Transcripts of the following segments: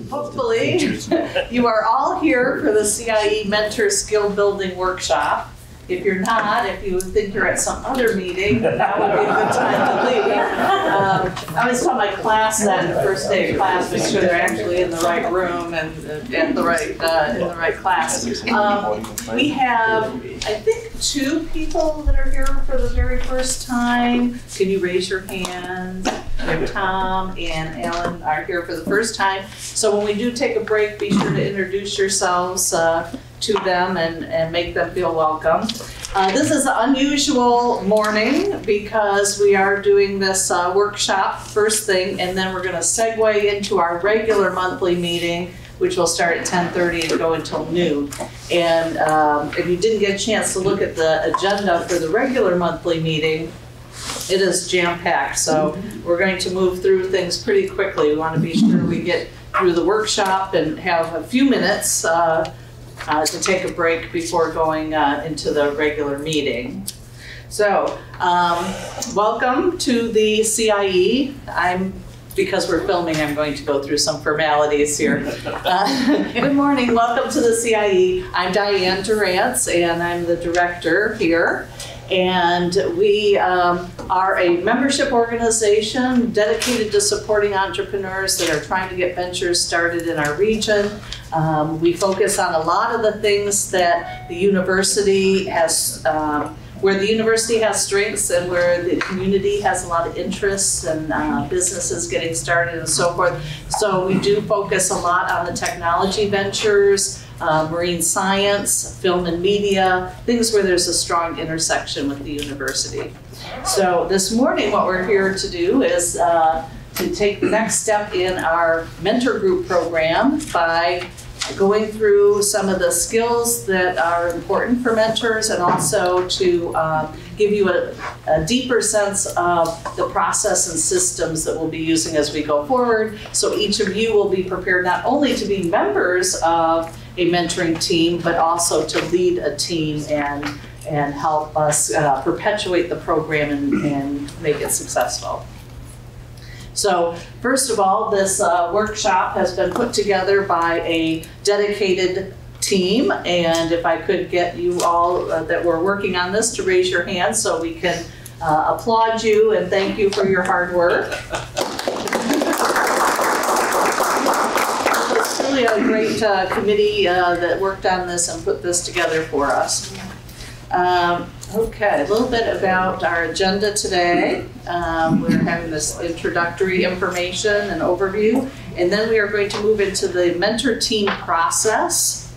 hopefully you are all here for the CIE Mentor Skill Building Workshop. If you're not, if you think you're at some other meeting, that would be a good time to leave. I always tell my class that the first day of class, make sure they're actually in the right room and in the right class. We have, I think, 2 people that are here for the very first time. Can you raise your hand? Tom and Alan are here for the first time. So when we do take a break, be sure to introduce yourselves to them and make them feel welcome. This is an unusual morning because we are doing this workshop first thing, and then we're going to segue into our regular monthly meeting, which will start at 10:30 and go until noon. And if you didn't get a chance to look at the agenda for the regular monthly meeting, it is jam-packed, so we're going to move through things pretty quickly. We want to be sure we get through the workshop and have a few minutes to take a break before going into the regular meeting. So, welcome to the CIE. Because we're filming, I'm going to go through some formalities here. Good morning, welcome to the CIE. I'm Diane Durantz, and I'm the director here. And we are a membership organization dedicated to supporting entrepreneurs that are trying to get ventures started in our region. We focus on a lot of the things that the university has, where the university has strengths and where the community has a lot of interests and businesses getting started and so forth. So we do focus a lot on the technology ventures, marine science, film and media, things where there's a strong intersection with the university. So this morning what we're here to do is to take the next step in our mentor group program by going through some of the skills that are important for mentors, and also to give you a deeper sense of the process and systems that we'll be using as we go forward. So each of you will be prepared not only to be members of a mentoring team, but also to lead a team and help us perpetuate the program and make it successful. So first of all, this workshop has been put together by a dedicated team, and if I could get you all that were working on this to raise your hands so we can applaud you and thank you for your hard work. It's really a great committee that worked on this and put this together for us. Okay, a little bit about our agenda today. We're having this introductory information and overview, and then we are going to move into the mentor team process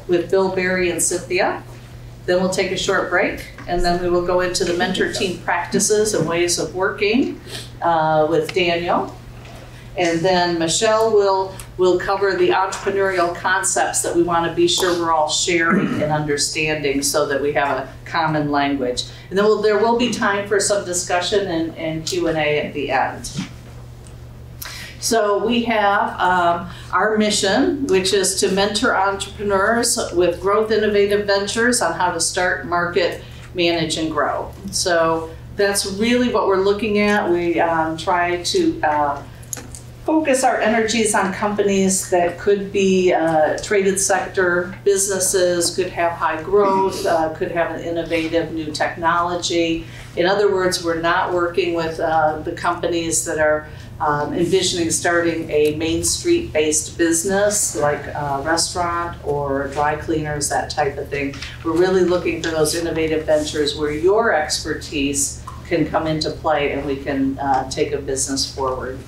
with Bill, Barry, and Cynthia. Then we'll take a short break, and then we will go into the mentor team practices and ways of working with Daniel. And then Michelle will cover the entrepreneurial concepts that we want to be sure we're all sharing and understanding so that we have a common language. And then there will be time for some discussion and Q&A at the end. So we have our mission, which is to mentor entrepreneurs with growth innovative ventures on how to start, market, manage, and grow. So that's really what we're looking at. We try to focus our energies on companies that could be traded sector businesses, could have high growth, could have an innovative new technology. In other words, we're not working with the companies that are envisioning starting a Main Street based business like a restaurant or dry cleaners, that type of thing. We're really looking for those innovative ventures where your expertise can come into play and we can take a business forward.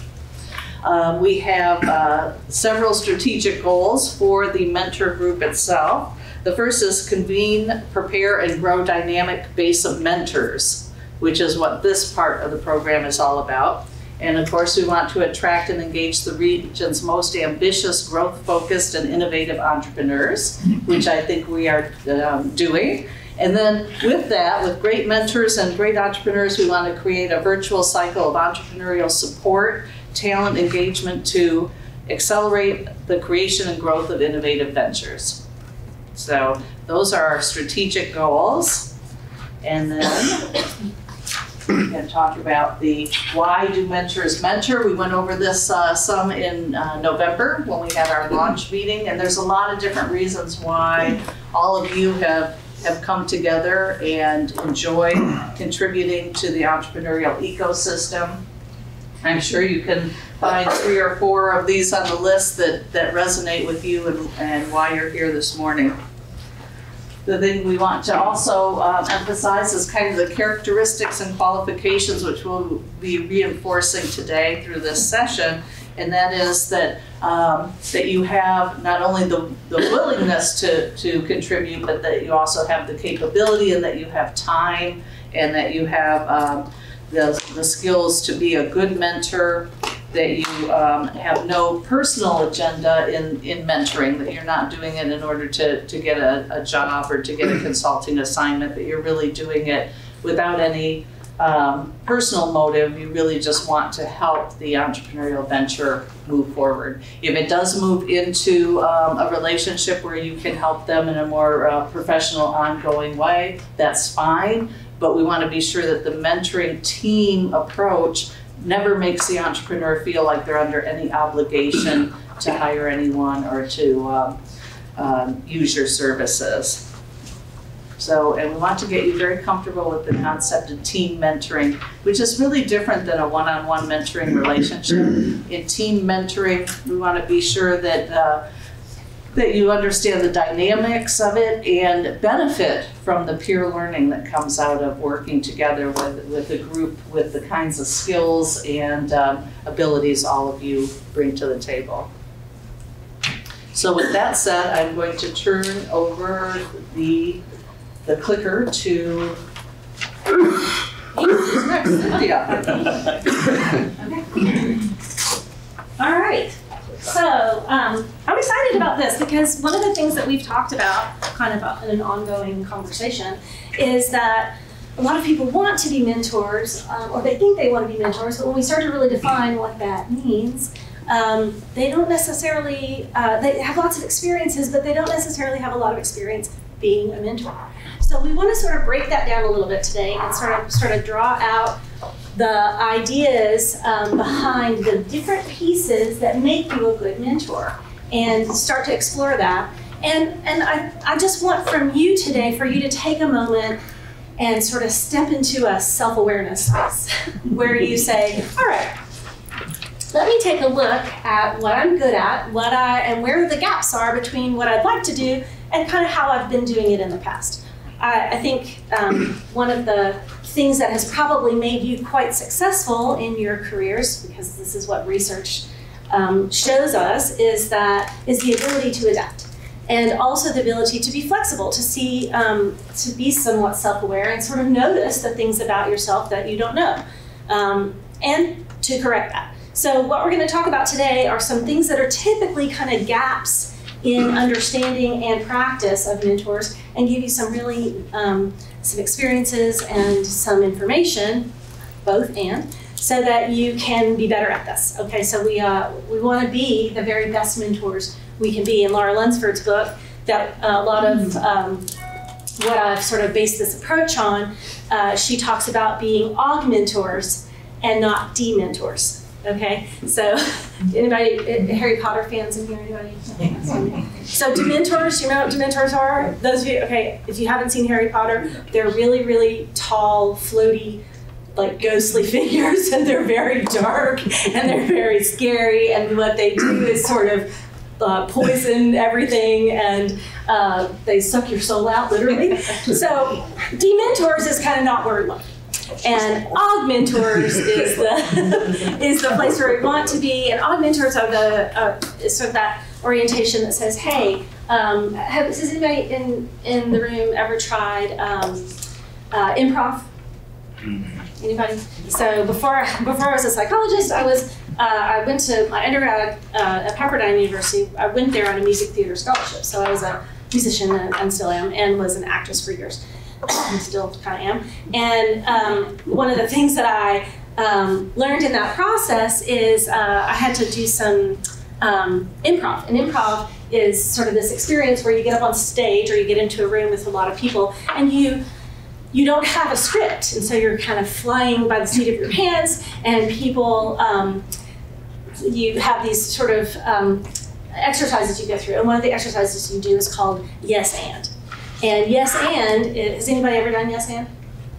We have several strategic goals for the mentor group itself. The first is convene, prepare, and grow dynamic base of mentors, which is what this part of the program is all about. And of course, we want to attract and engage the region's most ambitious, growth-focused, and innovative entrepreneurs, which I think we are doing. And then with that, with great mentors and great entrepreneurs, we want to create a virtual cycle of entrepreneurial support, talent engagement to accelerate the creation and growth of innovative ventures. So those are our strategic goals. And then and talk about the why do mentors mentor. We went over this some in November when we had our launch meeting, and there's a lot of different reasons why all of you have come together and enjoy contributing to the entrepreneurial ecosystem. I'm sure you can find 3 or 4 of these on the list that resonate with you and why you're here this morning. The thing we want to also emphasize is kind of the characteristics and qualifications which we'll be reinforcing today through this session, and that is that that you have not only the willingness to contribute, but that you also have the capability, and that you have time, and that you have the skills to be a good mentor, that you have no personal agenda in mentoring, that you're not doing it in order to get a job or to get a consulting assignment, that you're really doing it without any personal motive. You really just want to help the entrepreneurial venture move forward. If it does move into a relationship where you can help them in a more professional, ongoing way, that's fine. But we want to be sure that the mentoring team approach never makes the entrepreneur feel like they're under any obligation to hire anyone or to use your services. So, and we want to get you very comfortable with the concept of team mentoring, which is really different than a one-on-one mentoring relationship. In team mentoring, we want to be sure that that you understand the dynamics of it and benefit from the peer learning that comes out of working together with a group with the kinds of skills and abilities all of you bring to the table. So with that said, I'm going to turn over the clicker to Cynthia. All right. So I'm excited about this because one of the things that we've talked about kind of in an ongoing conversation is that a lot of people want to be mentors or they think they want to be mentors, but when we start to really define what that means, they don't necessarily, they have lots of experiences, but they don't necessarily have a lot of experience being a mentor. So we want to sort of break that down a little bit today and sort of draw out the ideas behind the different pieces that make you a good mentor and start to explore that. And I just want from you today for you to take a moment and sort of step into a self-awareness space where you say, all right, let me take a look at what I'm good at, and where the gaps are between what I'd like to do and kind of how I've been doing it in the past. I think one of the things that has probably made you quite successful in your careers, because this is what research shows us, is the ability to adapt, and also the ability to be flexible, to see, to be somewhat self-aware and sort of notice the things about yourself that you don't know, and to correct that. So what we're going to talk about today are some things that are typically kind of gaps in understanding and practice of mentors, and give you some really some experiences and some information, both and, so that you can be better at this. Okay, so we want to be the very best mentors we can be. In Laura Lunsford's book, that a lot of what I've sort of based this approach on, she talks about being augmentors and not dementors. Okay, so anybody, Harry Potter fans in here, anybody? So dementors, you know what dementors are? Those of you, okay, if you haven't seen Harry Potter, they're really, really tall, floaty, like ghostly figures, and they're very dark, and they're very scary, and what they do is sort of poison everything, and they suck your soul out, literally. So dementors is kind of not where we want. And augmentors is the place where we want to be. And augmentors are the sort of that orientation that says, hey, has anybody in the room ever tried improv? Anybody? So before I was a psychologist, I went to my undergrad at Pepperdine University. I went there on a music theater scholarship. So I was a musician and still am, and was an actress for years. I still kind of am. And one of the things that I learned in that process is I had to do some improv. And improv is sort of this experience where you get up on stage or you get into a room with a lot of people and you you don't have a script, and so you're kind of flying by the seat of your pants, and people, you have these sort of exercises you go through, and one of the exercises you do is called yes and. And yes and, has anybody ever done yes and?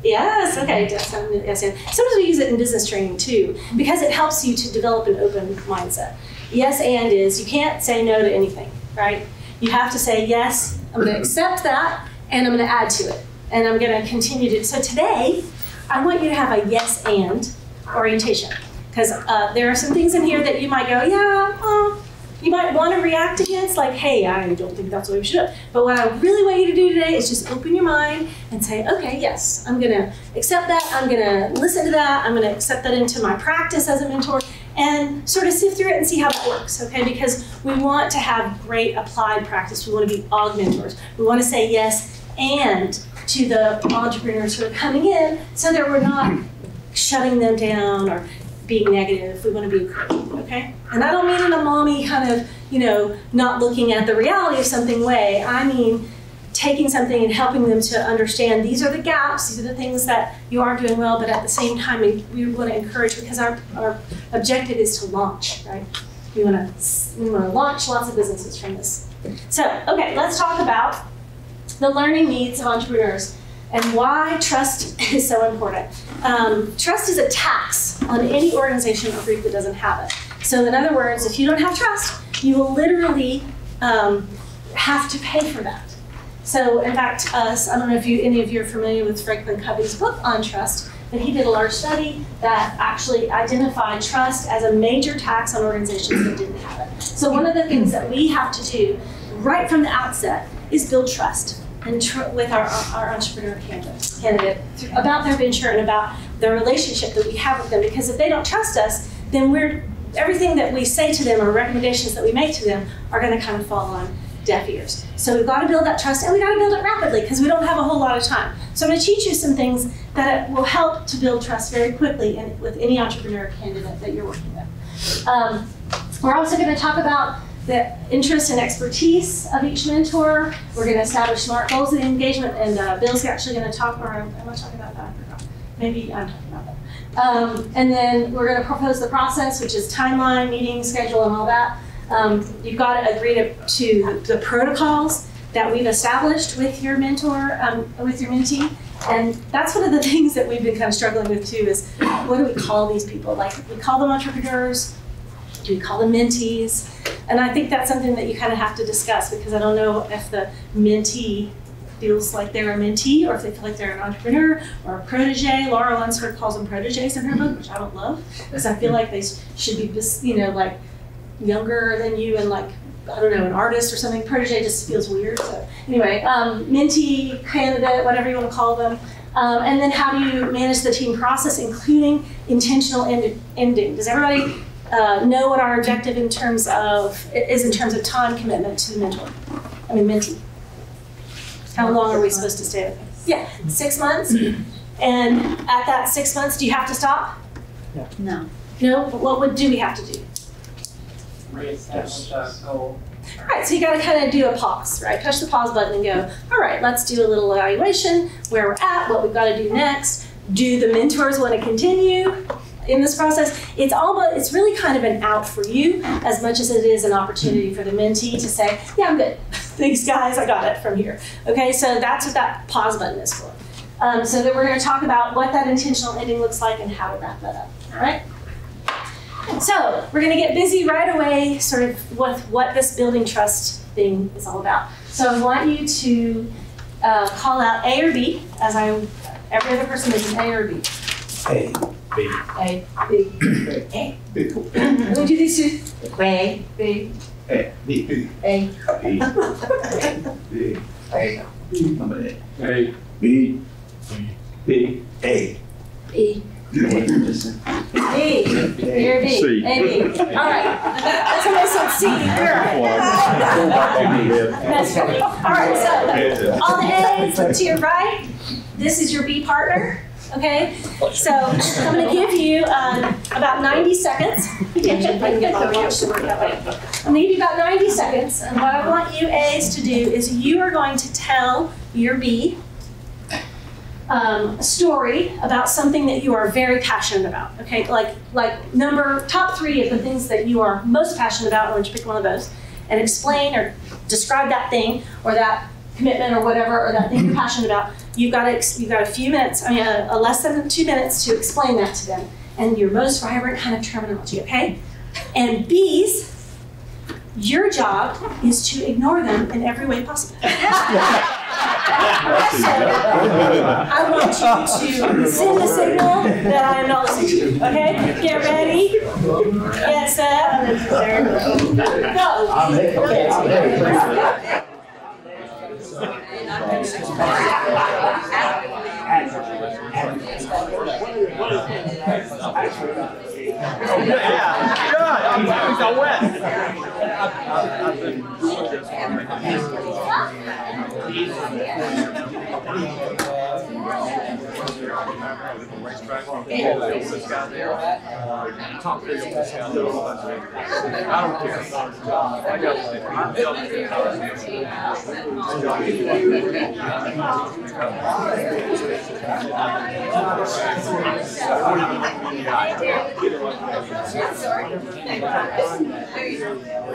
Yes, okay, yes and. Sometimes we use it in business training too, because it helps you to develop an open mindset. Yes and is, you can't say no to anything, right? You have to say, yes, I'm gonna accept that, and I'm gonna add to it. And I'm gonna continue to, so today, I want you to have a yes and orientation. Because there are some things in here that you might go, yeah, you might want to react against, like, hey, I don't think that's what we should do. But what I really want you to do today is just open your mind and say, okay, yes, I'm going to accept that. I'm going to listen to that. I'm going to accept that into my practice as a mentor and sort of sift through it and see how that works, okay? Because we want to have great applied practice. We want to be augmentors. We want to say yes and to the entrepreneurs who are coming in so that we're not shutting them down or being negative. We want to be encouraging, okay? And I don't mean in a mommy kind of, not looking at the reality of something way. I mean taking something and helping them to understand these are the gaps, these are the things that you aren't doing well, but at the same time we want to encourage, because our objective is to launch, right? We want to launch lots of businesses from this. So, okay, let's talk about the learning needs of entrepreneurs and why trust is so important. Trust is a tax on any organization or group that doesn't have it. So in other words, if you don't have trust, you will literally have to pay for that. So in fact, I don't know if any of you are familiar with Franklin Covey's book on trust, but he did a large study that actually identified trust as a major tax on organizations that didn't have it. So one of the things that we have to do right from the outset is build trust and with our entrepreneur candidate about their venture and about the relationship that we have with them. Because if they don't trust us, then everything that we say to them or recommendations that we make to them are going to kind of fall on deaf ears. So we've got to build that trust, and we've got to build it rapidly because we don't have a whole lot of time. So I'm going to teach you some things that will help to build trust very quickly with any entrepreneur candidate that you're working with. We're also going to talk about the interest and expertise of each mentor. We're going to establish SMART goals of the engagement, and Bill's actually going to talk, or am I talking about that? I forgot. Maybe I'm talking about that. And then we're going to propose the process, which is timeline, meeting, schedule, and all that. You've got to agree to the protocols that we've established with your mentor, with your mentee. And that's one of the things that we've been kind of struggling with too, is what do we call these people? Like, we call them entrepreneurs, do we call them mentees? And I think that's something that you kind of have to discuss, because I don't know if the mentee feels like they're a mentee or if they feel like they're an entrepreneur or a protege. Laura Lunsford calls them proteges in her book, which I don't love, because I feel like they should be just, like younger than you and like, I don't know, an artist or something. Protege just feels weird. So anyway, mentee, candidate, whatever you want to call them. And then how do you manage the team process, including intentional ending? Does everybody know what our objective in terms of time commitment to the mentee? How long are we supposed to stay with them? Yeah, 6 months. And at that 6 months, do you have to stop? Yeah. No. No? But what do we have to do? Reestablish a goal. All right, so you got to kind of do a pause, right? Push the pause button and go, all right, let's do a little evaluation, where we're at, what we've got to do next. Do the mentors want to continue in this process? It's really kind of an out for you as much as it is an opportunity for the mentee to say, yeah, I'm good. Thanks, guys, I got it from here. Okay, so that's what that pause button is for. So then we're going to talk about what that intentional ending looks like and how to wrap that up, all right? So we're going to get busy right away sort of with what this building trust thing is all about. So I want you to call out A or B, as every other person is an A or B. A. B. A. B. A. B. Let me do these two. A. B. A. B. A. B. A. Number A. A. B. B. A. E. B. A or B. C. A, B. All right. That's what I said, C. That's right. All right, so all the A's, look to your right. This is your B partner. Okay, so I'm going to give you about 90 seconds. If I can get my watch to work that way. I'm going to give you about 90 seconds, and what I want you A's to do is you are going to tell your B a story about something that you are very passionate about. Okay, like top 3 of the things that you are most passionate about. I want you to pick one of those and explain or describe that thing or that commitment or whatever, or that thing you're passionate about. You've got a few minutes, less than 2 minutes to explain that to them, and your most vibrant kind of terminology, okay? And B's, your job is to ignore them in every way possible. So, I want you to send a signal that I am not listening to you, okay? Get ready, get set, go.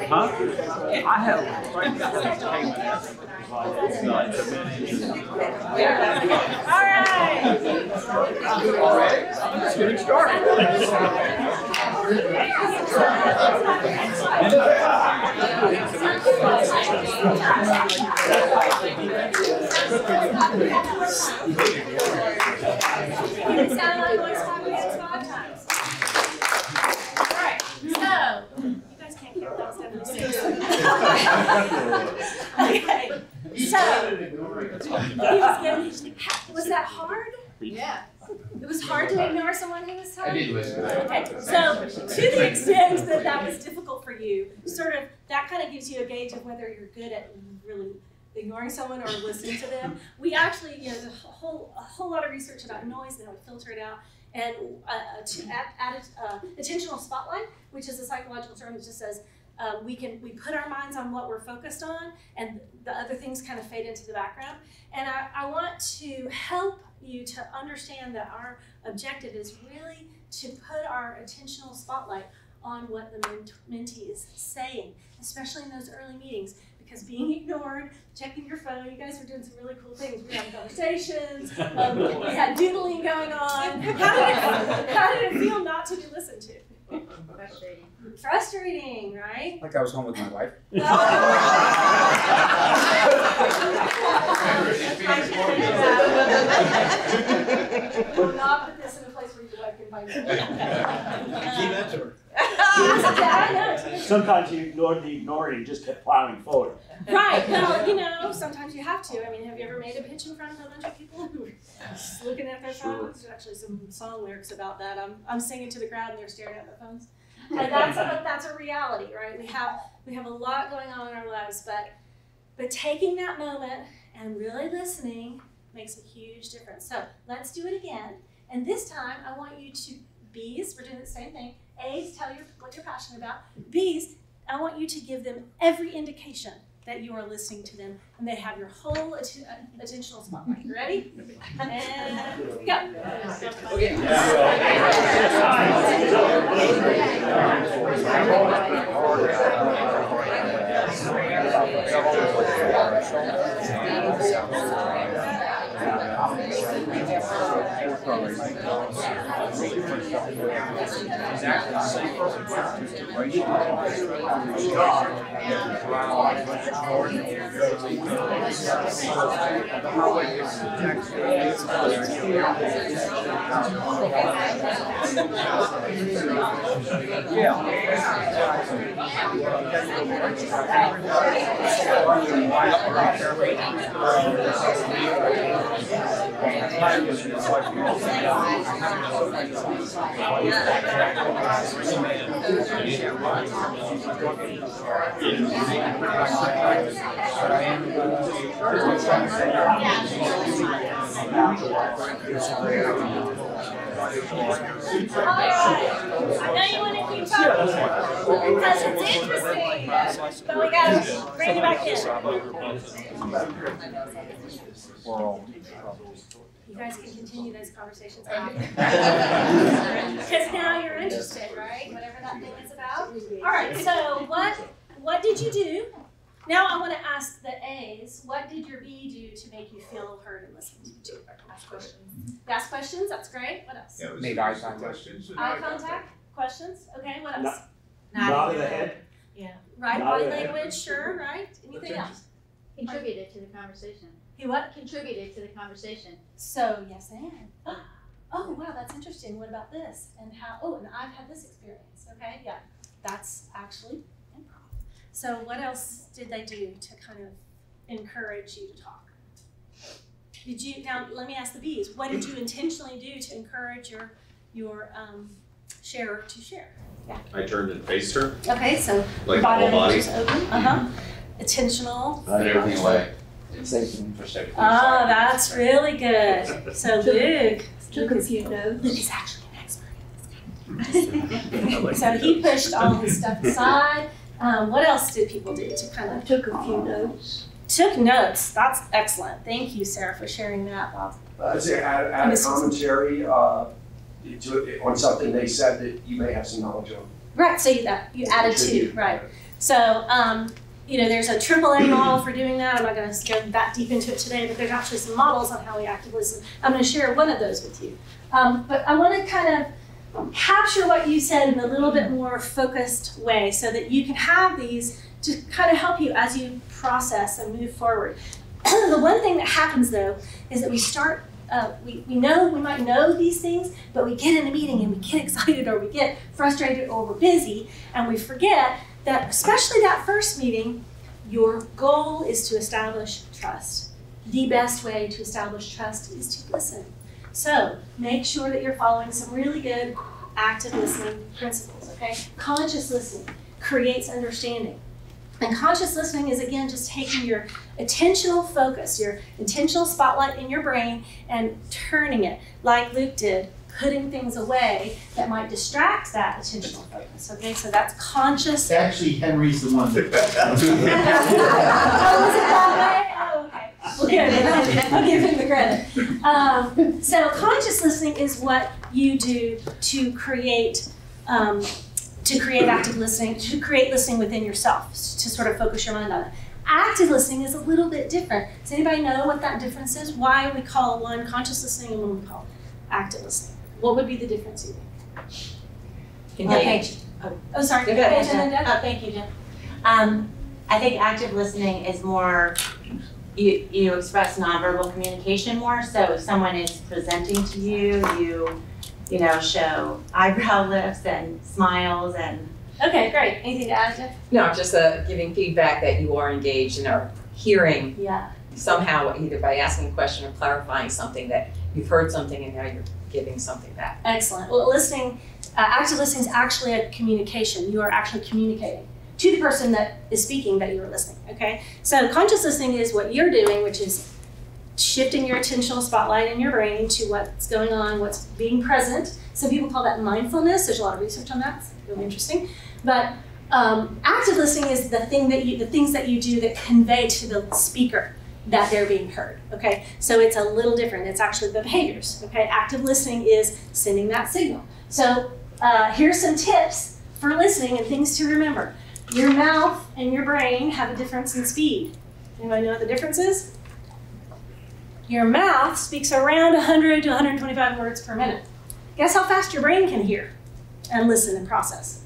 Huh? I have All right. Let's get it started. It sounded like voice talking 5 times. All right, so you guys can't count that 76. Okay, so was that hard? Yeah. It was hard to ignore someone who was telling you? I did listen to that. Okay, so to the extent that that was difficult for you, sort of that kind of gives you a gauge of whether you're good at really ignoring someone or listening to them. We actually, there's a whole lot of research about noise and how we filter it out. And attentional spotlight, which is a psychological term that just says we put our minds on what we're focused on, and the other things kind of fade into the background. And I want to help you to understand that our objective is really to put our attentional spotlight on what the mentee is saying, especially in those early meetings. Because being ignored, checking your phone, you guys were doing some really cool things. We had conversations, we had doodling going on. How did it feel not to be listened to? Frustrating. Frustrating, right? Like I was home with my wife. We'll not put this in a place where your wife can find it. Sometimes you ignored the ignoring and just kept plowing forward. Right. Well, sometimes you have to. I mean, have you ever made a pitch in front of a bunch of people who are just looking at their phones? There's actually some song lyrics about that. I'm singing to the crowd and they're staring at their phones. And that's a reality, right? We have a lot going on in our lives, but taking that moment and really listening makes a huge difference. So let's do it again. And this time, I want you to, B's, we're doing the same thing. A's, tell you what you're passionate about. B's, I want you to give them every indication that you are listening to them, and they have your whole attentional spotlight. You ready? And go. I know you want to keep talking because it's interesting, but we got to bring it back in. You guys can continue those conversations after. Because now you're interested, right? Whatever that thing is about. All right, so what did you do? Now I want to ask the A's, what did your B do to make you feel heard and listened to? Ask questions. Ask questions, that's great. What else? Made eye contact. Eye contact, questions, okay, what else? Nod of the head. Right, Nod body of the head. language, sure, right? Anything else? Contributed to the conversation. He what? Contributed to the conversation. So, yes, and. Oh, wow, that's interesting. What about this? And how, oh, and I've had this experience. Okay, yeah, that's actually improv. So what else did they do to kind of encourage you to talk? Did you, now let me ask the B's, what did you intentionally do to encourage your sharer to share? Yeah. I turned and faced her, Okay, so like body whole body. language is open. Intentional. Put everything away. Ah, that's really good. So Luke Took a few notes. is actually an expert in this. So he pushed all his stuff aside. What else did people do to kind of Took a few notes. took notes? That's excellent. Thank you, Sarah, for sharing that. Bob. I'd say add a commentary on something they said that you may have some knowledge on. Right. So you added two. Right. So there's a AAA model for doing that. I'm not going to go that deep into it today, but there's actually some models on how we actively listen. I'm going to share one of those with you. But I want to kind of capture what you said in a little bit more focused way so that you can have these to kind of help you as you process and move forward. The one thing that happens though is that we start, we might know these things, but we get in a meeting and we get excited or we get frustrated or we're busy and we forget that, especially that first meeting, your goal is to establish trust. The best way to establish trust is to listen. So make sure that you're following some really good active listening principles, okay? Conscious listening creates understanding. And conscious listening is, again, just taking your attentional focus, your intentional spotlight in your brain and turning it, like Luke did, putting things away that might distract that attentional focus, okay? So that's conscious. Actually, Henry's the one that. Oh, is it that way? Oh, okay. Well, good. I'll give him the credit. So conscious listening is what you do to create active listening, to create listening within yourself, to sort of focus your mind on it. Active listening is a little bit different. Does anybody know what that difference is? Why we call one conscious listening and one we call active listening? What would be the difference, you think? Sorry. Go ahead, Jen. Jen. Thank you, Jen. I think active listening is more, you express nonverbal communication more. So if someone is presenting to you, you show eyebrow lifts and smiles and. Okay, great. Anything to add, Jen? No, just giving feedback that you are engaged and are hearing somehow, either by asking a question or clarifying something, that you've heard something and now you're giving something back. Excellent. Well, listening, active listening is actually a communication. You are actually communicating to the person that is speaking that you are listening, okay? So conscious listening is what you're doing, which is shifting your attentional spotlight in your brain to what's going on, what's being present. Some people call that mindfulness. There's a lot of research on that. It's really interesting. But active listening is the things that you do that convey to the speaker that they're being heard, okay? So it's a little different. It's actually the behaviors, okay? Active listening is sending that signal. So here's some tips for listening and things to remember. Your mouth and your brain have a difference in speed. Anybody know what the difference is? Your mouth speaks around 100 to 125 words per minute. Guess how fast your brain can hear and listen and process?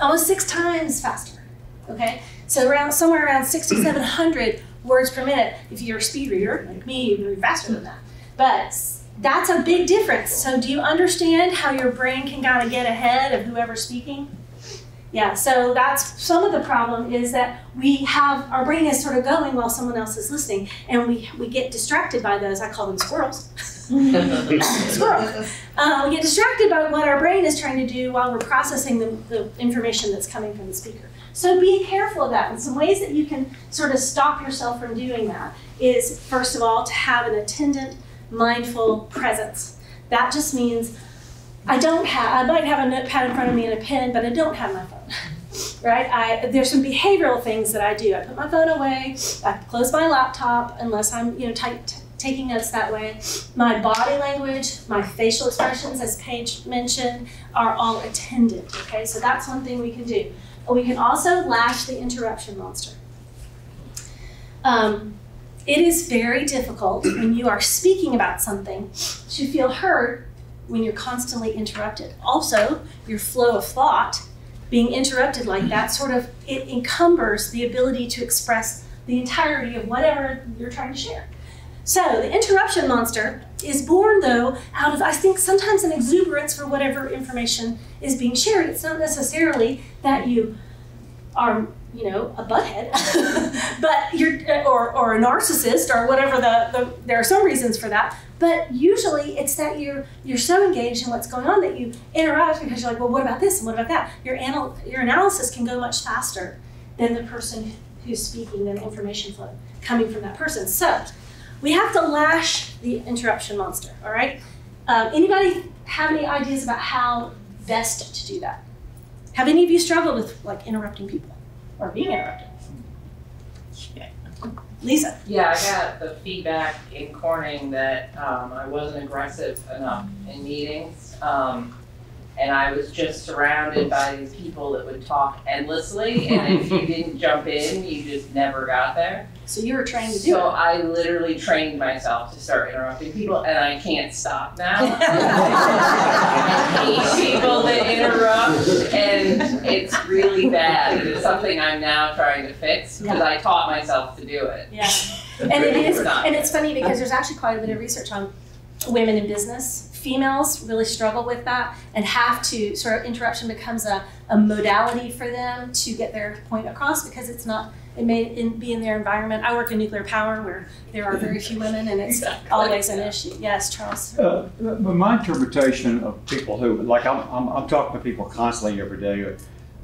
Almost 6 times faster, okay? So somewhere around 6,700 words per minute. If you're a speed reader, like me, you can read faster than that. But that's a big difference. So do you understand how your brain can kind of get ahead of whoever's speaking? Yeah, so that's some of the problem is that our brain is sort of going while someone else is listening, and we get distracted by those. I call them squirrels. Squirrel. We get distracted by what our brain is trying to do while we're processing the information that's coming from the speaker. So be careful of that. And some ways that you can sort of stop yourself from doing that is, first of all, to have an attendant, mindful presence. That just means I might have a notepad in front of me and a pen, but I don't have my phone, right? There's some behavioral things that I do. I put my phone away, I close my laptop unless I'm, taking notes that way. My body language, my facial expressions, as Paige mentioned, are all attended, okay? So that's one thing we can do. We can also lash the interruption monster. It is very difficult when you are speaking about something to feel heard when you're constantly interrupted. Also, your flow of thought being interrupted like that it encumbers the ability to express the entirety of whatever you're trying to share. So the interruption monster is born, though, out of, I think, sometimes an exuberance for whatever information is being shared. It's not necessarily that you are, a butthead, but or a narcissist or whatever. There are some reasons for that, but usually it's that you're so engaged in what's going on that you interrupt because you're like, well, what about this and what about that? Your analysis can go much faster than the person who's speaking, than the information flow coming from that person. So we have to lash the interruption monster. All right. Anybody have any ideas about how best to do that? Have any of you struggled with interrupting people? Or being interrupted? Yeah. Lisa? Yeah, I got the feedback in Corning that I wasn't aggressive enough in meetings. And I was just surrounded by these people that would talk endlessly, and if you didn't jump in, you just never got there. So you were trained to do it. So I literally trained myself to start interrupting people, and I can't stop now. I hate people that interrupt, and it's really bad. It's something I'm now trying to fix because I taught myself to do it. Yeah, and it is, and it's funny because there's actually quite a bit of research on women in business. Females really struggle with that and have to, interruption becomes a modality for them to get their point across because it may be in their environment. I work in nuclear power where there are very few women and it's always an issue. Yes, Charles? My interpretation of people who, I'm talking to people constantly every day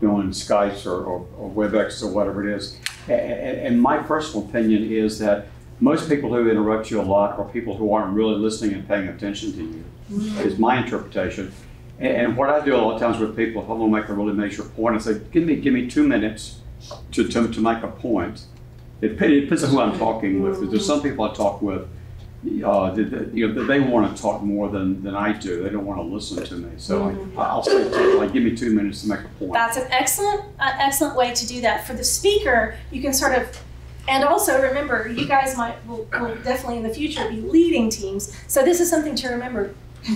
doing Skypes or WebEx or whatever it is. And my personal opinion is that most people who interrupt you a lot are people who aren't really listening and paying attention to you, is my interpretation. And what I do a lot of times with people, if I want to make a really major point, I say, give me 2 minutes to make a point. It depends on who I'm talking with. There's some people I talk with, they want to talk more than I do. They don't want to listen to me. So I'll say, give me 2 minutes to make a point. That's an excellent way to do that. For the speaker, you can and also remember, you guys will definitely in the future be leading teams. So this is something to remember.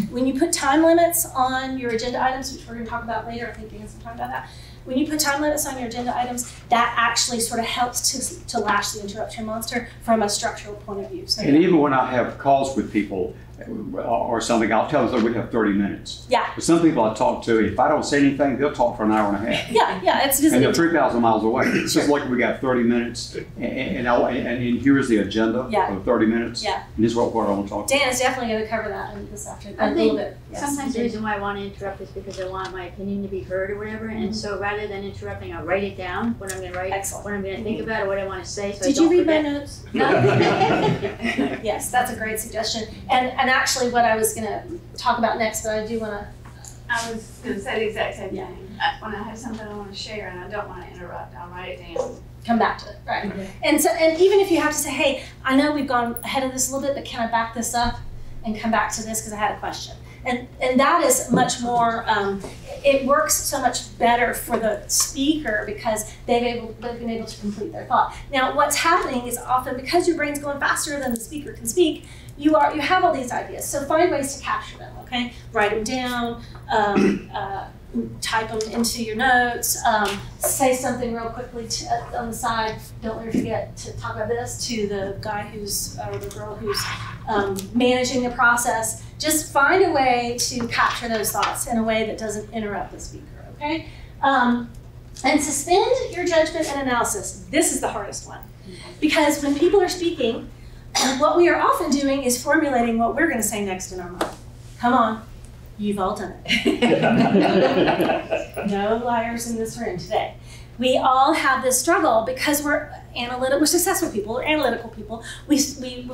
When you put time limits on your agenda items, which we're going to talk about later, I think we have some time about that. When you put time limits on your agenda items, that actually helps to lash the interruption monster from a structural point of view. So, and even when I have calls with people or something, I'll tell them that we have 30 minutes. Yeah. But some people I talk to, if I don't say anything, they'll talk for an hour and a half. Yeah, it's and they're 3,000 miles away. It's just like we got 30 minutes, and here's the agenda for 30 minutes. Yeah. And this is what I want to talk about. Dan is definitely going to cover that in this afternoon. I a think little bit. Yes. sometimes the reason why I want to interrupt is because I want my opinion to be heard or whatever, and so rather than interrupting, I'll write it down what I'm going to write, Excellent. what I'm going to think about, or what I want to say. So Did I don't you read forget. my notes? No. Yes, that's a great suggestion. And actually, what I was going to talk about next, but I do want to. I was going to say the exact same Yeah. thing. When I have something I want to share and I don't want to interrupt, I'll write it down. Come back to it, right? And even if you have to say, hey, I know we've gone ahead of this a little bit, but can I back this up and come back to this because I had a question? And that is much more. It works so much better for the speaker because they've been able to complete their thought. Now, what's happening is often because your brain's going faster than the speaker can speak, you have all these ideas. So find ways to capture them. Okay, write them down. Type them into your notes, say something real quickly on the side. Don't ever forget to talk about this to the guy or the girl who's managing the process. Just find a way to capture those thoughts in a way that doesn't interrupt the speaker, okay? And suspend your judgment and analysis. This is the hardest one. Because when people are speaking, what we are often doing is formulating what we're gonna say next in our mind. Come on. You've all done it. No liars in this room today. We all have this struggle because we're successful people, we're analytical people. When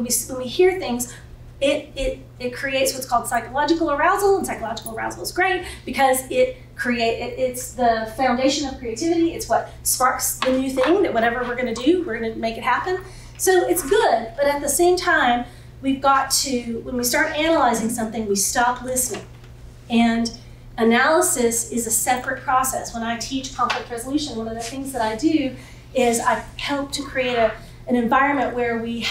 we hear things, it creates what's called psychological arousal, and psychological arousal is great because it's the foundation of creativity. It's what sparks the new thing that whatever we're going to do, we're going to make it happen. So it's good, but at the same time, we've got to, when we start analyzing something, we stop listening. And analysis is a separate process. When I teach conflict resolution, one of the things that I do is I help to create an environment where we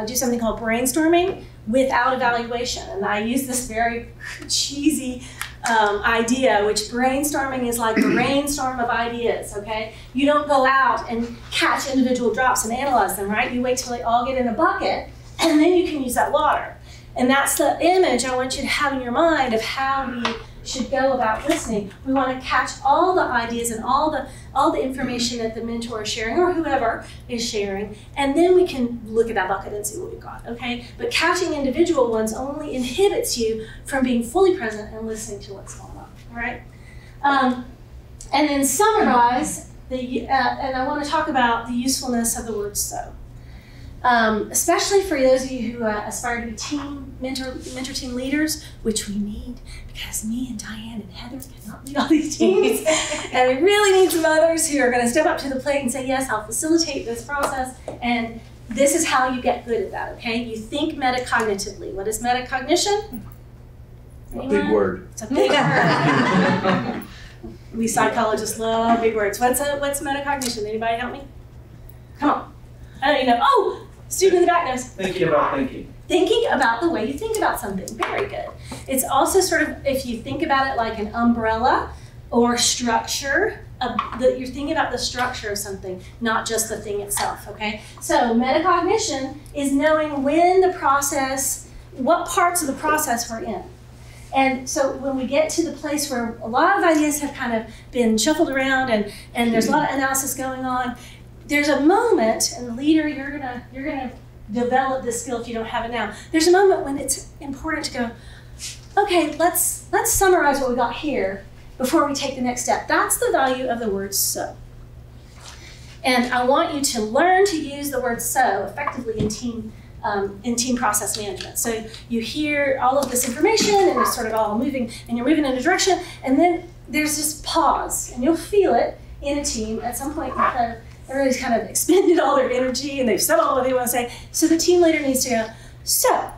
do something called brainstorming without evaluation. And I use this very cheesy idea, which brainstorming is like the rainstorm of ideas, okay? You don't go out and catch individual drops and analyze them, right? You wait till they all get in a bucket, and then you can use that water. And that's the image I want you to have in your mind of how we should go about listening. We want to catch all the ideas and all the information that the mentor is sharing or whoever is sharing, and then we can look at that bucket and see what we've got, okay? But catching individual ones only inhibits you from being fully present and listening to what's going on, all right? And then summarize, and I want to talk about the usefulness of the word so. Especially for those of you who aspire to be mentor team leaders, which we need, because me and Diane and Heather cannot lead all these teams. And we really need some others who are going to step up to the plate and say, yes, I'll facilitate this process. And this is how you get good at that, okay? You think metacognitively. What is metacognition? A big word. It's a big word. We psychologists love big words. What's metacognition? Anybody help me? Come on. I don't even know. Oh! Student in the back knows. Thinking about thinking. Thinking about the way you think about something. Very good. It's also sort of, if you think about it like an umbrella or structure, you're thinking about the structure of something, not just the thing itself, okay? So metacognition is knowing when the process, what parts of the process we're in. And so when we get to the place where a lot of ideas have kind of been shuffled around and there's a lot of analysis going on, there's a moment, and the leader, you're gonna develop this skill if you don't have it now. There's a moment when it's important to go, okay, let's summarize what we got here before we take the next step. That's the value of the word so. And I want you to learn to use the word so effectively in team process management. So you hear all of this information and it's sort of all moving, and you're moving in a direction, and then there's this pause, and you'll feel it in a team at some point. Everybody's kind of expended all their energy and they've said all what they want to say. So the team leader needs to go, so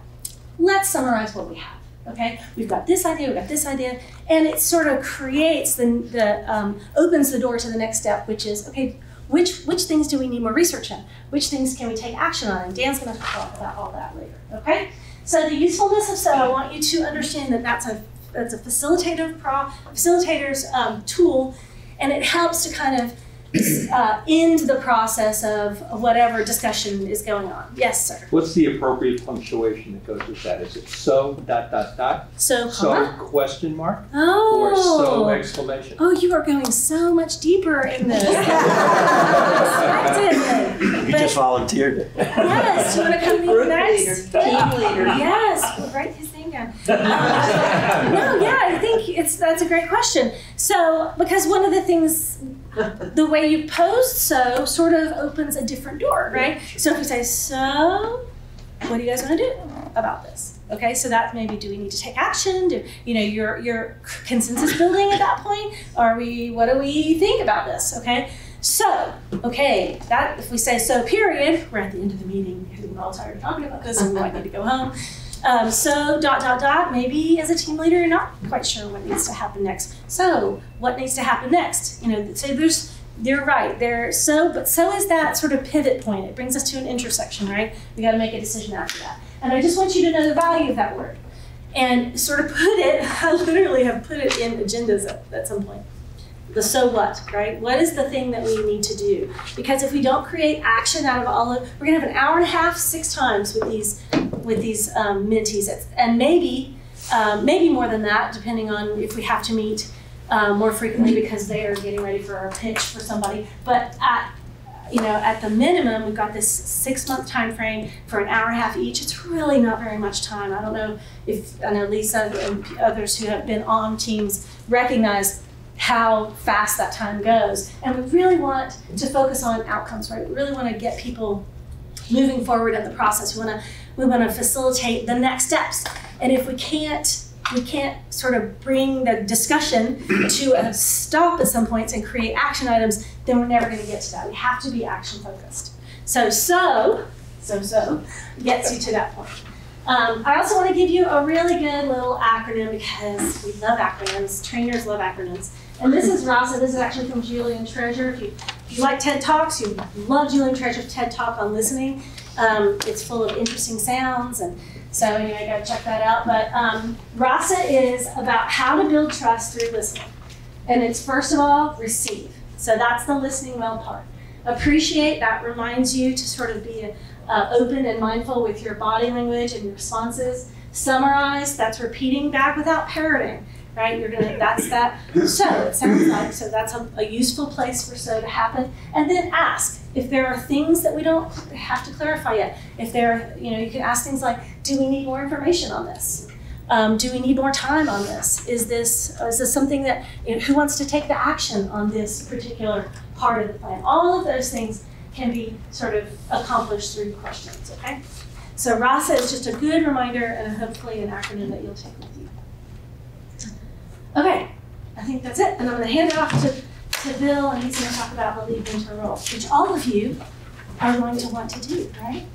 let's summarize what we have, okay? We've got this idea, we've got this idea, and it sort of creates opens the door to the next step, which is, okay, which things do we need more research in? Which things can we take action on? And Dan's gonna talk about all that later, okay? So the usefulness of so, I want you to understand that that's a facilitator's tool, and it helps to kind of end the process of whatever discussion is going on. Yes, sir. What's the appropriate punctuation that goes with that? Is it so, ... So, question mark? Oh. Or so, exclamation? Oh, you are going so much deeper in this. You just volunteered it. Yes, you want to come lead next? Team leader. Yes, we'll write his name down. No, yeah, I think that's a great question. So, because one of the things, the way you pose so sort of opens a different door, right? So if we say, so, what do you guys want to do about this? Okay, so that maybe, do we need to take action? Your consensus building at that point? What do we think about this? Okay, so, okay, that if we say so period, we're at the end of the meeting, we're all tired of talking about this and we might need to go home. So, ... maybe as a team leader, you're not quite sure what needs to happen next. So, what needs to happen next? So you're right, but so is that sort of pivot point. It brings us to an intersection, right? We gotta make a decision after that. And I just want you to know the value of that word. And sort of I literally have put it in agendas at some point. The so what, right? What is the thing that we need to do? Because if we don't create action out of we're gonna have an hour and a half, 6 times with these mentees, and maybe more than that, depending on if we have to meet more frequently because they are getting ready for a pitch for somebody. But at the minimum, we've got this 6-month time frame for an hour and a half each. It's really not very much time. I don't know I know Lisa and others who have been on teams recognize how fast that time goes. And we really want to focus on outcomes, right? We really want to get people moving forward in the process. We want to facilitate the next steps. And if we can't sort of bring the discussion to a stop at some points and create action items, then we're never going to get to that. We have to be action focused. So so gets you to that point. I also want to give you a really good little acronym because we love acronyms. Trainers love acronyms. And this is Rasa. This is actually from Julian Treasure. If you like TED Talks, you love Julian Treasure's TED Talk on listening. It's full of interesting sounds, and so anyway, I gotta check that out. But Rasa is about how to build trust through listening. And it's first of all, receive. So that's the listening well part. Appreciate, that reminds you to sort of be open and mindful with your body language and your responses. Summarize, that's repeating back without parroting, right? That's that. So it sounds like, so that's a useful place for so to happen. And then ask if there are things that we don't have to clarify yet. If there, you can ask things like, do we need more information on this? Do we need more time on this? Is this something that, who wants to take the action on this particular part of the plan? All of those things can be sort of accomplished through questions, okay? So Rasa is just a good reminder and hopefully an acronym that you'll take with you. Okay, I think that's it. And I'm gonna hand it off to Bill, and he's gonna talk about the lead mentor role, which all of you are going to want to do, right?